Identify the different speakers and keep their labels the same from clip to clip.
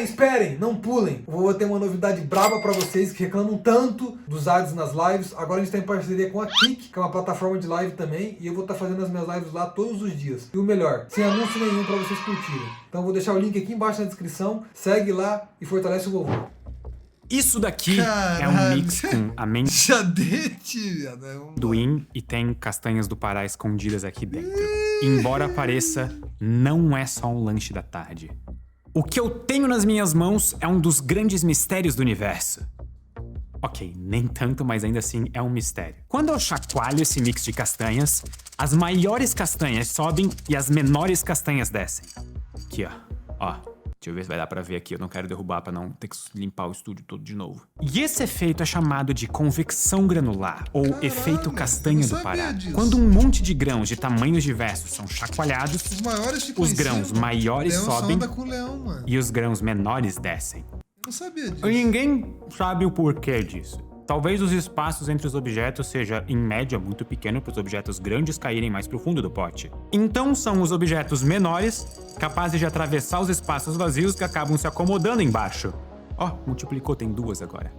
Speaker 1: esperem, não pulem. Eu vou ter uma novidade braba pra vocês que reclamam tanto dos ads nas lives. Agora a gente tá em parceria com a Kik, que é uma plataforma de live também, e eu vou estar fazendo as minhas lives lá todos os dias. E o melhor, sem anúncio nenhum pra vocês curtirem. Então eu vou deixar o link aqui embaixo na descrição, segue lá e fortalece o vovô.
Speaker 2: Isso daqui é um mix com amendoim e tem castanhas do Pará escondidas aqui dentro. Embora pareça, não é só um lanche da tarde. O que eu tenho nas minhas mãos é um dos grandes mistérios do universo. Ok, nem tanto, mas ainda assim é um mistério. Quando eu chacoalho esse mix de castanhas, as maiores castanhas sobem e as menores castanhas descem. Aqui, ó. Deixa eu ver se vai dar pra ver aqui, eu não quero derrubar pra não ter que limpar o estúdio todo de novo. E esse efeito é chamado de convecção granular, ou efeito castanha do Pará. Quando um monte de grãos de tamanhos diversos são chacoalhados, os grãos maiores sobem e os grãos menores descem.
Speaker 3: Eu não sabia disso.
Speaker 2: E ninguém sabe o porquê disso. Talvez os espaços entre os objetos seja, em média, muito pequeno para os objetos grandes caírem mais pro fundo do pote. Então são os objetos menores, capazes de atravessar os espaços vazios que acabam se acomodando embaixo. Ó, multiplicou, tem duas agora.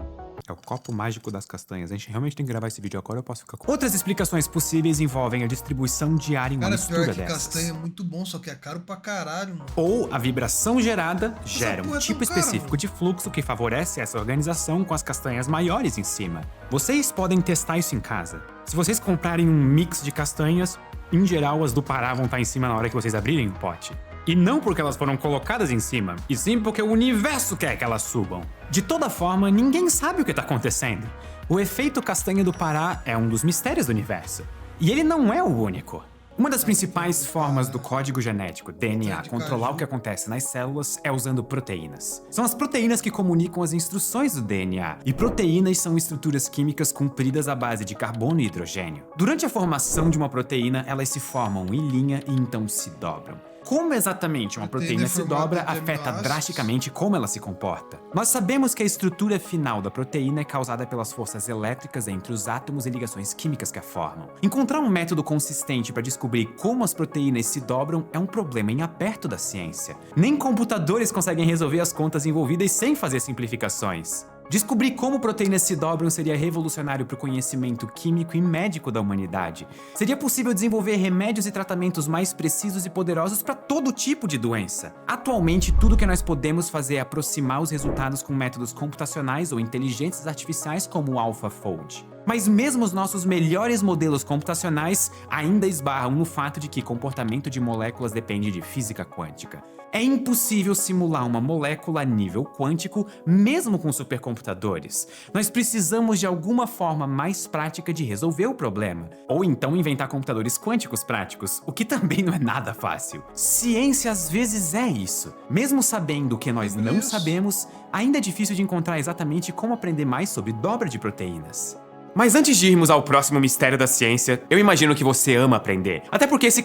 Speaker 2: É o copo mágico das castanhas. A gente realmente tem que gravar esse vídeo agora, eu posso ficar com... Outras explicações possíveis envolvem a distribuição diária em uma mistura dessas.
Speaker 3: Cara, pior que castanha é muito bom, só que é caro pra caralho, mano.
Speaker 2: Ou a vibração gerada gera um tipo específico de fluxo que favorece essa organização com as castanhas maiores em cima. Vocês podem testar isso em casa. Se vocês comprarem um mix de castanhas, em geral as do Pará vão estar em cima na hora que vocês abrirem o pote. E não porque elas foram colocadas em cima, e sim porque o universo quer que elas subam. De toda forma, ninguém sabe o que está acontecendo. O efeito castanha do Pará é um dos mistérios do universo. E ele não é o único. Uma das principais formas do código genético, DNA, controlar o que acontece nas células é usando proteínas. São as proteínas que comunicam as instruções do DNA, e proteínas são estruturas químicas compridas à base de carbono e hidrogênio. Durante a formação de uma proteína, elas se formam em linha e então se dobram. Como exatamente uma proteína se dobra afeta drasticamente como ela se comporta. Nós sabemos que a estrutura final da proteína é causada pelas forças elétricas entre os átomos e ligações químicas que a formam. Encontrar um método consistente para descobrir como as proteínas se dobram é um problema em aberto da ciência. Nem computadores conseguem resolver as contas envolvidas sem fazer simplificações. Descobrir como proteínas se dobram seria revolucionário para o conhecimento químico e médico da humanidade. Seria possível desenvolver remédios e tratamentos mais precisos e poderosos para todo tipo de doença. Atualmente, tudo que nós podemos fazer é aproximar os resultados com métodos computacionais ou inteligências artificiais como o AlphaFold. Mas mesmo os nossos melhores modelos computacionais ainda esbarram no fato de que comportamento de moléculas depende de física quântica. É impossível simular uma molécula a nível quântico, mesmo com supercomputadores. Nós precisamos de alguma forma mais prática de resolver o problema. Ou então inventar computadores quânticos práticos, o que também não é nada fácil. Ciência às vezes é isso. Mesmo sabendo o que nós não sabemos, ainda é difícil de encontrar exatamente como aprender mais sobre dobra de proteínas. Mas antes de irmos ao próximo mistério da ciência, eu imagino que você ama aprender. Até porque esse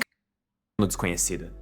Speaker 2: no desconhecido.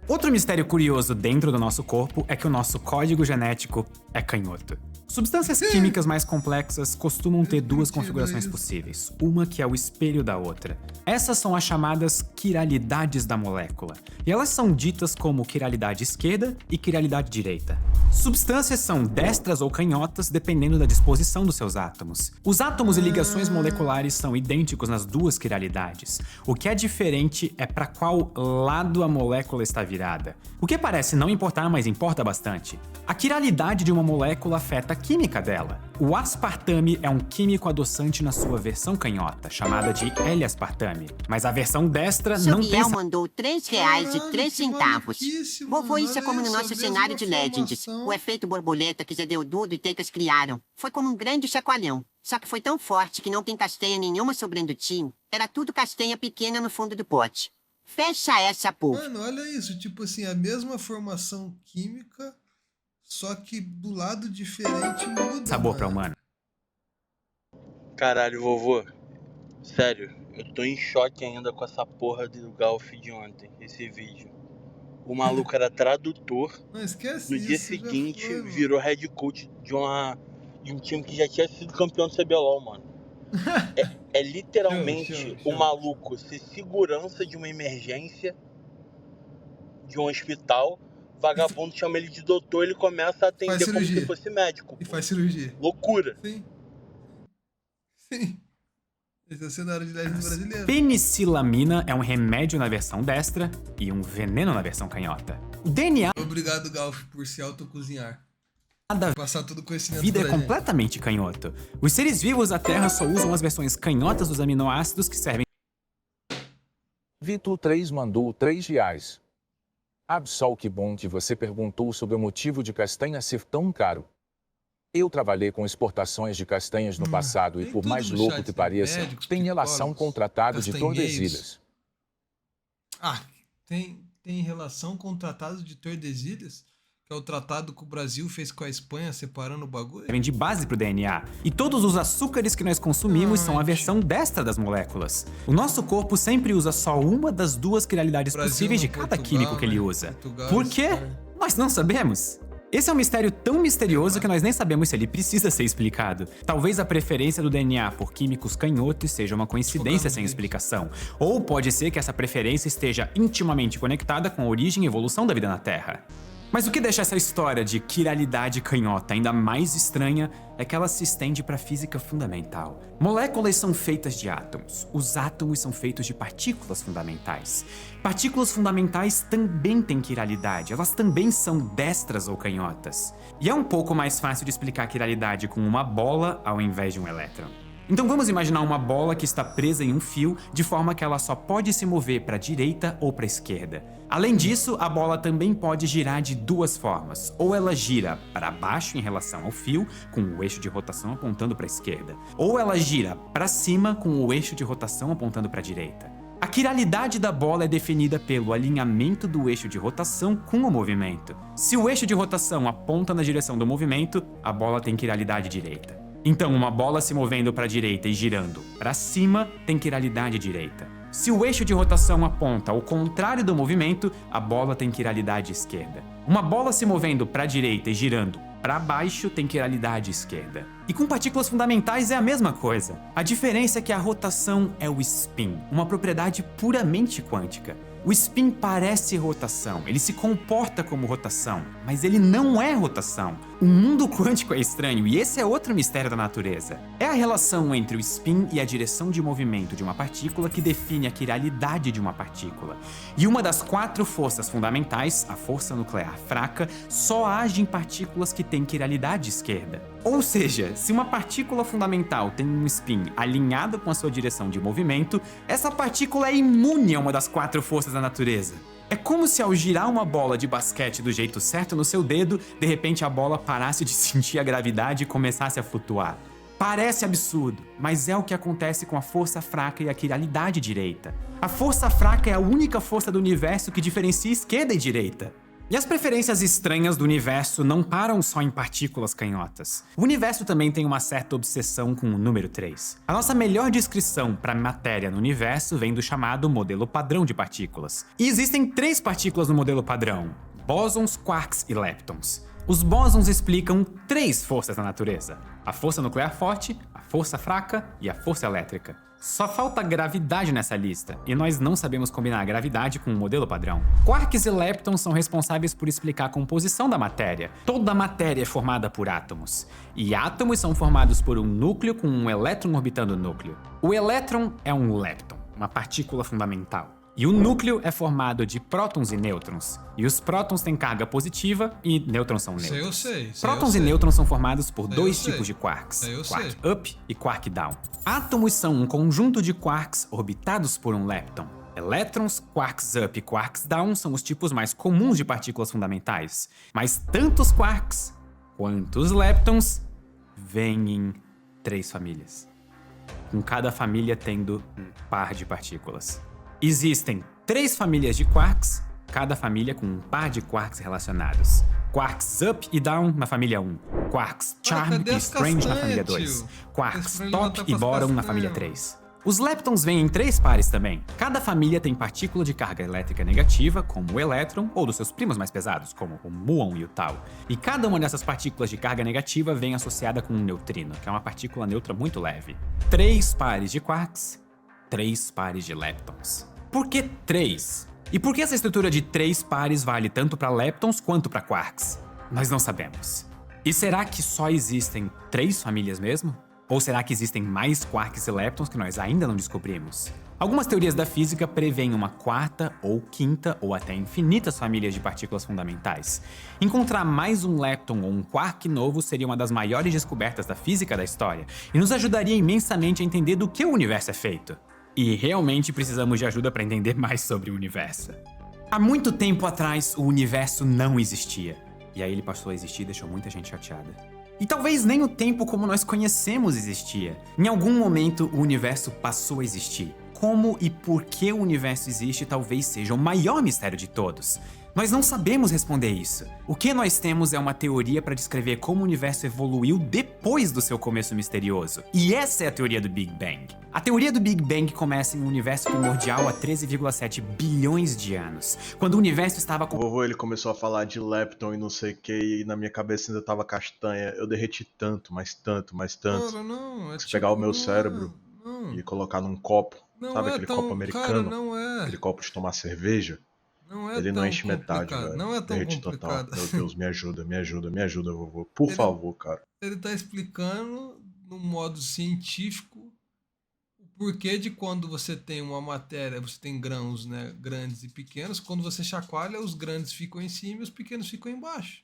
Speaker 2: Outro mistério curioso dentro do nosso corpo é que o nosso código genético é canhoto. Substâncias químicas mais complexas costumam ter duas configurações possíveis, uma que é o espelho da outra. Essas são as chamadas quiralidades da molécula, e elas são ditas como quiralidade esquerda e quiralidade direita. Substâncias são destras ou canhotas dependendo da disposição dos seus átomos. Os átomos e ligações moleculares são idênticos nas duas quiralidades. O que é diferente é para qual lado a molécula está virada. O que parece não importar, mas importa bastante. A quiralidade de uma molécula afeta a química dela. O aspartame é um químico adoçante na sua versão canhota, chamada de L-aspartame. Mas a versão destra não tem...
Speaker 4: Biel mandou R$3,03. Vovô, isso é como no nosso cenário de Legends. O efeito borboleta que Zedeu Dudo e Tecas criaram. Foi como um grande chacoalhão. Só que foi tão forte que não tem castanha nenhuma sobrando o time. Era tudo castanha pequena no fundo do pote. Fecha essa porra.
Speaker 3: Mano, olha isso. Tipo assim, a mesma formação química, só que do lado diferente muda.
Speaker 2: Sabor pra humano.
Speaker 5: Caralho, vovô. Sério, eu tô em choque ainda com essa porra do Golf de ontem, esse vídeo. O maluco era tradutor.
Speaker 3: Não esquece
Speaker 5: no
Speaker 3: isso,
Speaker 5: dia seguinte virou head coach de um time que já tinha sido campeão do CBLOL, mano. É literalmente o maluco ser segurança de uma emergência de um hospital Vagabundo chama ele de doutor, ele começa a atender como
Speaker 3: cirurgia.
Speaker 5: se fosse médico.
Speaker 3: E
Speaker 5: pô.
Speaker 3: faz cirurgia.
Speaker 5: Loucura.
Speaker 3: Sim. Sim. Esse é o cenário de Legend brasileiro.
Speaker 2: Penicilamina é um remédio na versão destra e um veneno na versão canhota. O DNA
Speaker 3: Obrigado, Galf, por se autocozinhar.
Speaker 2: da
Speaker 3: Passar todo o conhecimento
Speaker 2: vida é
Speaker 3: pra gente.
Speaker 2: completamente canhoto. Os seres vivos da Terra só usam as versões canhotas dos aminoácidos que servem
Speaker 6: Vitor 3 mandou R$3. Absol, que bom que você perguntou sobre o motivo de castanha ser tão caro. Eu trabalhei com exportações de castanhas no passado e,
Speaker 3: tem
Speaker 6: por
Speaker 3: tudo
Speaker 6: mais
Speaker 3: no
Speaker 6: louco
Speaker 3: chat,
Speaker 6: que
Speaker 3: tem
Speaker 6: pareça,
Speaker 3: médicos,
Speaker 6: tem relação com o Tratado de
Speaker 3: castanheiros.
Speaker 6: Tordesilhas.
Speaker 3: Ah, tem relação com o Tratado de Tordesilhas? Que é o tratado que o Brasil fez com a Espanha, separando o bagulho?
Speaker 2: de base para o DNA. E todos os açúcares que nós consumimos são a
Speaker 3: Ai,
Speaker 2: versão destra das moléculas. O nosso corpo sempre usa só uma das duas crialidades
Speaker 3: Brasil
Speaker 2: possíveis de
Speaker 3: não,
Speaker 2: cada
Speaker 3: Portugal,
Speaker 2: químico que ele
Speaker 3: né?
Speaker 2: usa.
Speaker 3: Portugal,
Speaker 2: Por quê?
Speaker 3: Espanha.
Speaker 2: Nós não sabemos. Esse é um mistério tão misterioso que nós nem sabemos se ele precisa ser explicado. Talvez a preferência do DNA por químicos canhotos seja uma coincidência sem explicação. Ou pode ser que essa preferência esteja intimamente conectada com a origem e evolução da vida na Terra. Mas o que deixa essa história de quiralidade canhota ainda mais estranha é que ela se estende para a física fundamental. Moléculas são feitas de átomos. Os átomos são feitos de partículas fundamentais. Partículas fundamentais também têm quiralidade, elas também são destras ou canhotas. E é um pouco mais fácil de explicar a quiralidade com uma bola ao invés de um elétron. Então vamos imaginar uma bola que está presa em um fio, de forma que ela só pode se mover para a direita ou para a esquerda. Além disso, a bola também pode girar de duas formas. Ou ela gira para baixo em relação ao fio, com o eixo de rotação apontando para a esquerda. Ou ela gira para cima, com o eixo de rotação apontando para a direita. A quiralidade da bola é definida pelo alinhamento do eixo de rotação com o movimento. Se o eixo de rotação aponta na direção do movimento, a bola tem quiralidade direita. Então, uma bola se movendo para a direita e girando para cima tem quiralidade direita. Se o eixo de rotação aponta ao contrário do movimento, a bola tem quiralidade esquerda. Uma bola se movendo para a direita e girando para baixo tem quiralidade esquerda. E com partículas fundamentais é a mesma coisa. A diferença é que a rotação é o spin, uma propriedade puramente quântica. O spin parece rotação, ele se comporta como rotação, mas ele não é rotação. O mundo quântico é estranho e esse é outro mistério da natureza. É a relação entre o spin e a direção de movimento de uma partícula que define a quiralidade de uma partícula. E uma das 4 forças fundamentais, a força nuclear fraca, só age em partículas que têm quiralidade esquerda. Ou seja, se uma partícula fundamental tem um spin alinhado com a sua direção de movimento, essa partícula é imune a uma das 4 forças da natureza. É como se ao girar uma bola de basquete do jeito certo no seu dedo, de repente a bola parasse de sentir a gravidade e começasse a flutuar. Parece absurdo, mas é o que acontece com a força fraca e a quiralidade direita. A força fraca é a única força do universo que diferencia esquerda e direita. E as preferências estranhas do universo não param só em partículas canhotas. O universo também tem uma certa obsessão com o número 3. A nossa melhor descrição para matéria no universo vem do chamado modelo padrão de partículas. E existem 3 partículas no modelo padrão: bósons, quarks e leptons. Os bósons explicam 3 forças da natureza: a força nuclear forte, a força fraca e a força elétrica. Só falta gravidade nessa lista, e nós não sabemos combinar a gravidade com o modelo padrão. Quarks e leptons são responsáveis por explicar a composição da matéria. Toda a matéria é formada por átomos, e átomos são formados por um núcleo com um elétron orbitando o núcleo. O elétron é um lepton, uma partícula fundamental. E o núcleo é formado de prótons e nêutrons. E os prótons têm carga positiva e nêutrons são
Speaker 3: Isso aí
Speaker 2: nêutrons.
Speaker 3: eu sei.
Speaker 2: Prótons e nêutrons são formados por
Speaker 3: Isso aí
Speaker 2: 2
Speaker 3: eu sei.
Speaker 2: tipos de quarks,
Speaker 3: Isso aí eu
Speaker 2: quark
Speaker 3: sei.
Speaker 2: up e quark down. Átomos são um conjunto de quarks orbitados por um lepton. Elétrons, quarks up e quarks down são os tipos mais comuns de partículas fundamentais. Mas tanto os quarks quanto os leptons vêm em 3 famílias, com cada família tendo um par de partículas. Existem 3 famílias de quarks, cada família com um par de quarks relacionados. Quarks up e down na família 1. Quarks charm
Speaker 3: cadê
Speaker 2: e
Speaker 3: as
Speaker 2: strange na família
Speaker 3: castanhas,
Speaker 2: 2.
Speaker 3: tio?
Speaker 2: Quarks
Speaker 3: Esse pra
Speaker 2: top
Speaker 3: levantar
Speaker 2: e
Speaker 3: pras
Speaker 2: bottom na
Speaker 3: castanhas.
Speaker 2: família 3. Os leptons vêm em 3 pares também. Cada família tem partícula de carga elétrica negativa, como o elétron, ou dos seus primos mais pesados, como o muon e o tau. E cada uma dessas partículas de carga negativa vem associada com um neutrino, que é uma partícula neutra muito leve. 3 pares de quarks, 3 pares de leptons. Por que 3? E por que essa estrutura de 3 pares vale tanto para leptons quanto para quarks? Nós não sabemos. E será que só existem 3 famílias mesmo? Ou será que existem mais quarks e leptons que nós ainda não descobrimos? Algumas teorias da física preveem uma 4ª ou 5ª ou até infinitas famílias de partículas fundamentais. Encontrar mais um lepton ou um quark novo seria uma das maiores descobertas da física da história e nos ajudaria imensamente a entender do que o universo é feito. E realmente precisamos de ajuda para entender mais sobre o universo. Há muito tempo atrás, o universo não existia. E aí ele passou a existir e deixou muita gente chateada. E talvez nem o tempo como nós conhecemos existia. Em algum momento, o universo passou a existir. Como e por que o universo existe talvez seja o maior mistério de todos. Nós não sabemos responder isso. O que nós temos é uma teoria para descrever como o universo evoluiu depois do seu começo misterioso. E essa é a teoria do Big Bang. A teoria do Big Bang começa em um universo primordial há 13,7 bilhões de anos, quando o universo estava com...
Speaker 7: O vovô, ele começou a falar de lepton e não sei o que, e na minha cabeça ainda tava castanha. Eu derreti tanto, mas tanto, mas tanto.
Speaker 3: Cara, não,
Speaker 7: Se pegar o meu cérebro e colocar num copo,
Speaker 3: não
Speaker 7: sabe
Speaker 3: é
Speaker 7: aquele
Speaker 3: tão,
Speaker 7: copo
Speaker 3: cara,
Speaker 7: americano?
Speaker 3: não é.
Speaker 7: Aquele copo de tomar cerveja?
Speaker 3: Não é
Speaker 7: Ele
Speaker 3: tão
Speaker 7: não enche metade,
Speaker 3: complicado,
Speaker 7: velho.
Speaker 3: não é tão
Speaker 7: Derreti total.
Speaker 3: complicado.
Speaker 7: Meu Deus, me ajuda, me ajuda, me ajuda, vovô. Por favor, cara.
Speaker 3: Ele tá explicando no modo científico o porquê de quando você tem uma matéria, você tem grãos, né, grandes e pequenos, quando você chacoalha, os grandes ficam em cima e os pequenos ficam embaixo.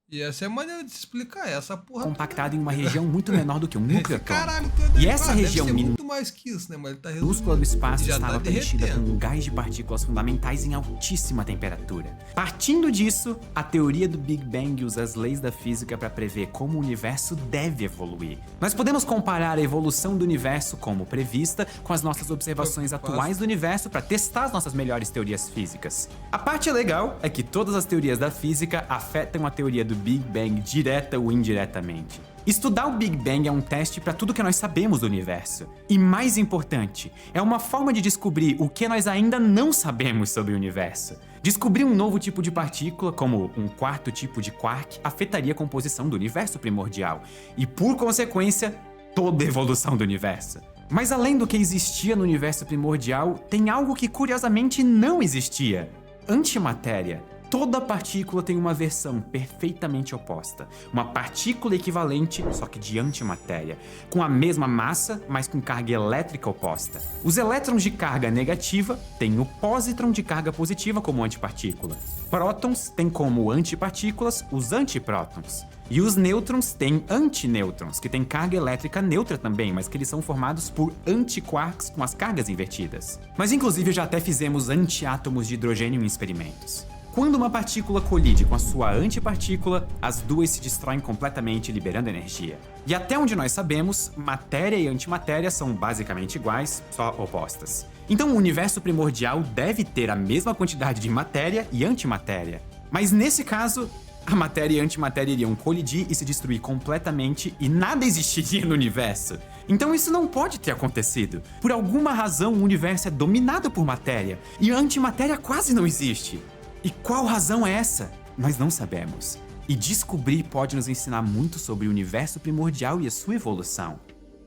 Speaker 3: E essa é a maneira de se explicar essa porra.
Speaker 2: compactado em uma região muito menor do que um núcleo atômico.
Speaker 3: Caralho,
Speaker 2: E essa região
Speaker 3: deve ser muito mais que isso, né? Mas ele tá
Speaker 2: minúscula do espaço
Speaker 3: já
Speaker 2: estava
Speaker 3: tá
Speaker 2: preenchida com
Speaker 3: derretendo.
Speaker 2: um gás de partículas fundamentais em altíssima temperatura. Partindo disso, a teoria do Big Bang usa as leis da física para prever como o universo deve evoluir. Nós podemos comparar a evolução do universo como prevista com as nossas observações atuais do universo para testar as nossas melhores teorias físicas. A parte legal é que todas as teorias da física afetam a teoria do Big Bang direta ou indiretamente. Estudar o Big Bang é um teste para tudo que nós sabemos do universo. E mais importante, é uma forma de descobrir o que nós ainda não sabemos sobre o universo. Descobrir um novo tipo de partícula, como um 4º tipo de quark, afetaria a composição do universo primordial e, por consequência, toda a evolução do universo. Mas além do que existia no universo primordial, tem algo que curiosamente não existia: antimatéria. Toda partícula tem uma versão perfeitamente oposta. Uma partícula equivalente, só que de antimatéria, com a mesma massa, mas com carga elétrica oposta. Os elétrons de carga negativa têm o pósitron de carga positiva como antipartícula. Prótons têm como antipartículas os antiprótons. E os nêutrons têm antinêutrons, que têm carga elétrica neutra também, mas que eles são formados por antiquarks com as cargas invertidas. Mas inclusive já até fizemos antiátomos de hidrogênio em experimentos. Quando uma partícula colide com a sua antipartícula, as duas se destroem completamente, liberando energia. E até onde nós sabemos, matéria e antimatéria são basicamente iguais, só opostas. Então o universo primordial deve ter a mesma quantidade de matéria e antimatéria. Mas nesse caso, a matéria e a antimatéria iriam colidir e se destruir completamente e nada existiria no universo. Então isso não pode ter acontecido. Por alguma razão o universo é dominado por matéria e a antimatéria quase não existe. E qual razão é essa? Nós não sabemos. E descobrir pode nos ensinar muito sobre o universo primordial e a sua evolução.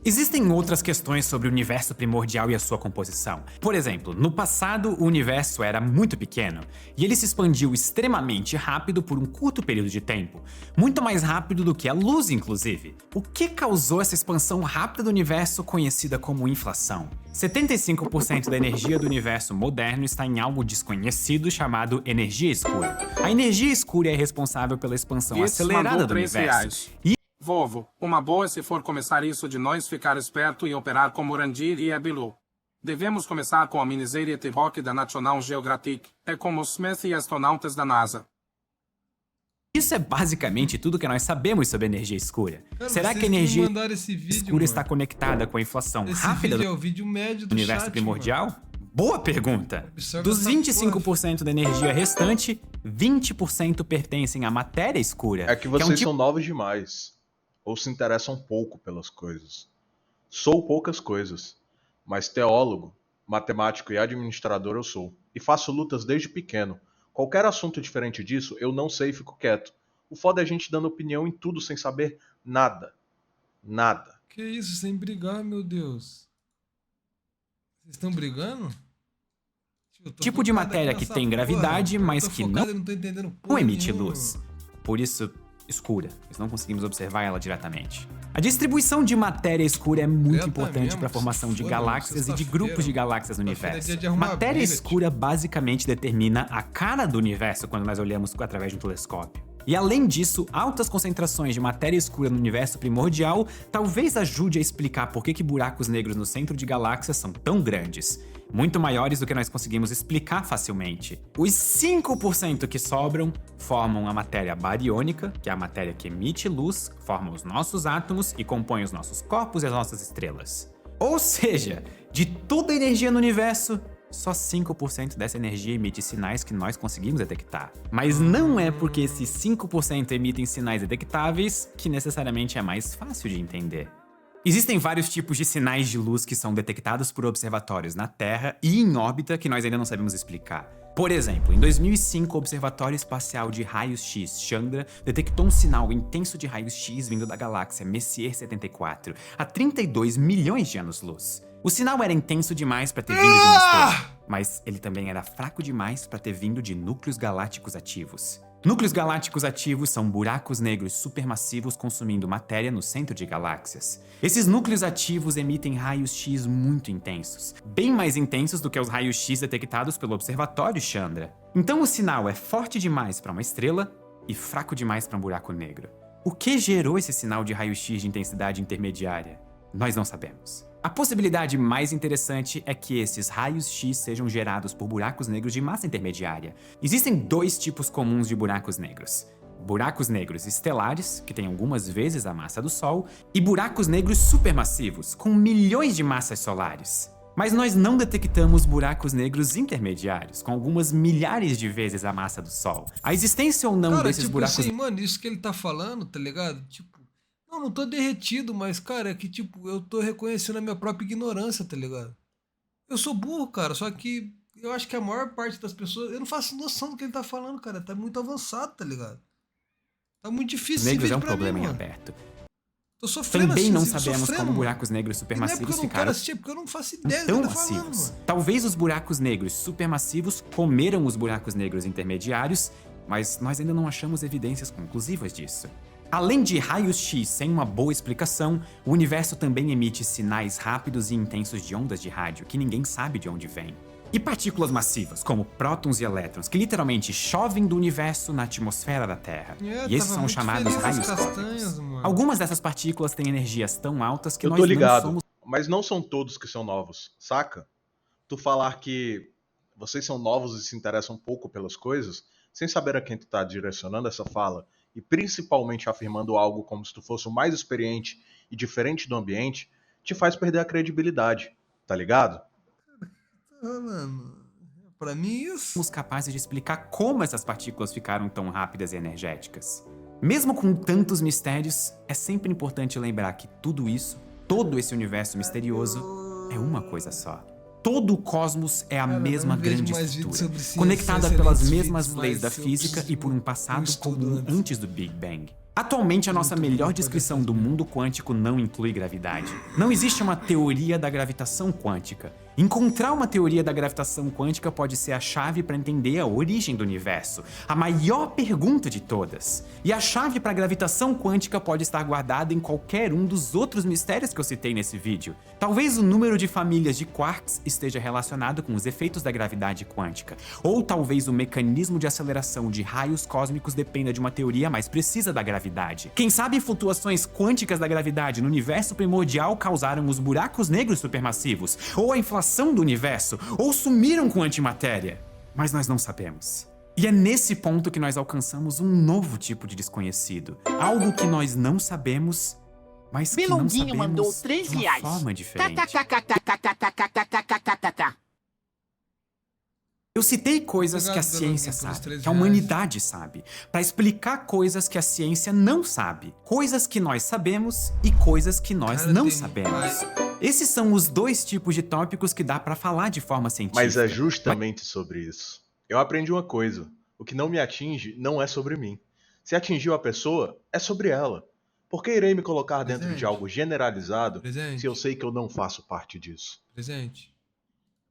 Speaker 2: Existem outras questões sobre o universo primordial e a sua composição. Por exemplo, no passado o universo era muito pequeno e ele se expandiu extremamente rápido por um curto período de tempo, muito mais rápido do que a luz, inclusive. O que causou essa expansão rápida do universo, conhecida como inflação? 75% da energia do universo moderno está em algo desconhecido chamado energia escura. A energia escura é responsável pela expansão acelerada do universo.
Speaker 8: Vovo, uma boa se for começar isso de nós ficar esperto e operar como Randir e Ebilu. Devemos começar com a minissérie T-Rock da National Geographic. É como Smith e astronautas da NASA.
Speaker 2: Isso é basicamente tudo que nós sabemos sobre energia escura.
Speaker 3: Cara,
Speaker 2: Será
Speaker 3: vocês
Speaker 2: que a
Speaker 3: me
Speaker 2: energia
Speaker 3: mandaram esse vídeo,
Speaker 2: escura
Speaker 3: mano.
Speaker 2: está conectada com a inflação
Speaker 3: Esse
Speaker 2: rápida
Speaker 3: vídeo é
Speaker 2: do
Speaker 3: o vídeo médio do
Speaker 2: universo
Speaker 3: chat,
Speaker 2: primordial?
Speaker 3: mano.
Speaker 2: Boa pergunta!
Speaker 3: Observa
Speaker 2: Dos
Speaker 3: essa
Speaker 2: 25% da energia restante, 20% pertencem à matéria escura.
Speaker 7: É que
Speaker 2: é
Speaker 7: vocês
Speaker 2: um tipo
Speaker 7: são novos demais. Ou se interessam pouco pelas coisas. Sou poucas coisas, mas teólogo, matemático e administrador eu sou. E faço lutas desde pequeno. Qualquer assunto diferente disso, eu não sei e fico quieto. O foda é a gente dando opinião em tudo sem saber nada. Nada.
Speaker 3: Que isso, sem brigar, meu Deus. Vocês estão brigando? Eu tô
Speaker 2: Tipo de
Speaker 3: focado
Speaker 2: matéria
Speaker 3: aqui
Speaker 2: que
Speaker 3: nessa
Speaker 2: tem gravidade,
Speaker 3: porra. Eu
Speaker 2: mas
Speaker 3: tô
Speaker 2: que
Speaker 3: focado
Speaker 2: não
Speaker 3: e não tô entendendo
Speaker 2: não
Speaker 3: porra
Speaker 2: emite
Speaker 3: nenhuma.
Speaker 2: luz. Por isso, escura. Nós não conseguimos observar ela diretamente. A distribuição de matéria escura é muito
Speaker 3: Treta
Speaker 2: importante
Speaker 3: mesmo,
Speaker 2: para a formação
Speaker 3: se
Speaker 2: de
Speaker 3: foda,
Speaker 2: galáxias e de
Speaker 3: sexta-feira.
Speaker 2: grupos de galáxias no
Speaker 3: Sexta-feira é
Speaker 2: universo.
Speaker 3: dia de arrumar
Speaker 2: Matéria
Speaker 3: briga,
Speaker 2: escura basicamente determina a cara do universo quando nós olhamos através de um telescópio. E além disso, altas concentrações de matéria escura no universo primordial talvez ajude a explicar por que buracos negros no centro de galáxias são tão grandes. Muito maiores do que nós conseguimos explicar facilmente. Os 5% que sobram formam a matéria bariônica, que é a matéria que emite luz, forma os nossos átomos e compõe os nossos corpos e as nossas estrelas. Ou seja, de toda a energia no universo, só 5% dessa energia emite sinais que nós conseguimos detectar. Mas não é porque esses 5% emitem sinais detectáveis que necessariamente é mais fácil de entender. Existem vários tipos de sinais de luz que são detectados por observatórios na Terra e em órbita que nós ainda não sabemos explicar. Por exemplo, em 2005, o Observatório Espacial de Raios-X Chandra detectou um sinal intenso de raios-x vindo da galáxia Messier 74, a 32 milhões de anos-luz. O sinal era intenso demais para ter vindo de uma estrela, mas ele também era fraco demais para ter vindo de núcleos galácticos ativos. Núcleos galácticos ativos são buracos negros supermassivos consumindo matéria no centro de galáxias. Esses núcleos ativos emitem raios-x muito intensos, bem mais intensos do que os raios-x detectados pelo Observatório Chandra. Então o sinal é forte demais para uma estrela e fraco demais para um buraco negro. O que gerou esse sinal de raio-x de intensidade intermediária? Nós não sabemos. A possibilidade mais interessante é que esses raios-x sejam gerados por buracos negros de massa intermediária. Existem dois tipos comuns de buracos negros. Buracos negros estelares, que têm algumas vezes a massa do Sol, e buracos negros supermassivos, com milhões de massas solares. Mas nós não detectamos buracos negros intermediários, com algumas milhares de vezes a massa do Sol. A existência ou não
Speaker 3: Cara,
Speaker 2: desses
Speaker 3: tipo
Speaker 2: buracos
Speaker 3: assim, mano, isso que ele tá falando, tá ligado? Tipo, não tô derretido, mas, cara, é que, tipo, eu tô reconhecendo a minha própria ignorância, tá ligado? Eu sou burro, cara, só que eu acho que a maior parte das pessoas. Eu não faço noção do que ele tá falando, cara. Tá muito avançado, tá ligado? Tá muito difícil esse
Speaker 2: negros é
Speaker 3: vídeo
Speaker 2: um
Speaker 3: pra mim,
Speaker 2: problema em
Speaker 3: mano.
Speaker 2: aberto.
Speaker 3: Tô sofrendo
Speaker 2: Também
Speaker 3: assim,
Speaker 2: não
Speaker 3: tô
Speaker 2: sabemos
Speaker 3: sofrendo,
Speaker 2: como
Speaker 3: mano.
Speaker 2: buracos negros
Speaker 3: E não é porque
Speaker 2: supermassivos
Speaker 3: eu não quero
Speaker 2: ficaram
Speaker 3: assistir, é porque eu não faço ideia do que
Speaker 2: tão
Speaker 3: ele tá falando,
Speaker 2: massivos.
Speaker 3: mano.
Speaker 2: Talvez os buracos negros supermassivos comeram os buracos negros intermediários, mas nós ainda não achamos evidências conclusivas disso. Além de raios-x sem uma boa explicação, o universo também emite sinais rápidos e intensos de ondas de rádio que ninguém sabe de onde vêm. E partículas massivas, como prótons e elétrons, que literalmente chovem do universo na atmosfera da Terra. E esses
Speaker 3: tava
Speaker 2: são
Speaker 3: muito
Speaker 2: chamados
Speaker 3: feliz
Speaker 2: raios
Speaker 3: as castanhas,
Speaker 2: cósmicos.
Speaker 3: mano.
Speaker 2: Algumas dessas partículas têm energias tão altas que
Speaker 7: Eu
Speaker 2: nós
Speaker 7: tô
Speaker 2: não
Speaker 7: ligado,
Speaker 2: somos
Speaker 7: mas não são todos que são novos, saca? Tu falar que vocês são novos e se interessam um pouco pelas coisas, sem saber a quem tu tá direcionando essa fala, e principalmente afirmando algo como se tu fosse o mais experiente e diferente do ambiente, te faz perder a credibilidade, tá ligado?
Speaker 3: Mano, pra mim isso.
Speaker 2: capazes de explicar como essas partículas ficaram tão rápidas e energéticas. Mesmo com tantos mistérios, é sempre importante lembrar que tudo isso, todo esse universo misterioso, é uma coisa só. Todo o cosmos é a
Speaker 3: Cara,
Speaker 2: mesma
Speaker 3: não vejo
Speaker 2: grande
Speaker 3: mais vídeos
Speaker 2: estrutura,
Speaker 3: sobre ciência,
Speaker 2: conectada
Speaker 3: excelentes
Speaker 2: pelas
Speaker 3: vídeos,
Speaker 2: mesmas leis
Speaker 3: mas
Speaker 2: da
Speaker 3: eu
Speaker 2: física
Speaker 3: preciso
Speaker 2: e por um
Speaker 3: um
Speaker 2: passado
Speaker 3: estudo
Speaker 2: comum
Speaker 3: antes.
Speaker 2: antes do Big Bang. Atualmente, a nossa melhor descrição do mundo quântico não inclui gravidade. Não existe uma teoria da gravitação quântica. Encontrar uma teoria da gravitação quântica pode ser a chave para entender a origem do universo, a maior pergunta de todas. E a chave para a gravitação quântica pode estar guardada em qualquer um dos outros mistérios que eu citei nesse vídeo. Talvez o número de famílias de quarks esteja relacionado com os efeitos da gravidade quântica, ou talvez o mecanismo de aceleração de raios cósmicos dependa de uma teoria mais precisa da gravidade. Quem sabe flutuações quânticas da gravidade no universo primordial causaram os buracos negros supermassivos, ou a inflação do universo, ou sumiram com antimatéria. Mas nós não sabemos. E é nesse ponto que nós alcançamos um novo tipo de desconhecido. Algo que nós não sabemos, mas que não
Speaker 4: Milonguinho mandou
Speaker 2: sabemos
Speaker 4: R$3.
Speaker 2: de uma forma diferente. Eu citei coisas que a
Speaker 3: Obrigado
Speaker 2: ciência
Speaker 3: pelos
Speaker 2: sabe,
Speaker 3: R$3.
Speaker 2: que a humanidade sabe, para explicar coisas que a ciência não sabe, coisas que nós sabemos e coisas que nós
Speaker 3: Cara,
Speaker 2: não
Speaker 3: tem-
Speaker 2: sabemos. Esses são os dois tipos de tópicos que dá para falar de forma científica.
Speaker 7: Mas é justamente sobre isso. Eu aprendi uma coisa. O que não me atinge não é sobre mim. Se atingiu a pessoa, é sobre ela. Por que irei me colocar dentro de
Speaker 3: Presente.
Speaker 7: algo generalizado
Speaker 3: Presente.
Speaker 7: se eu sei que eu não faço parte disso?
Speaker 3: Presente.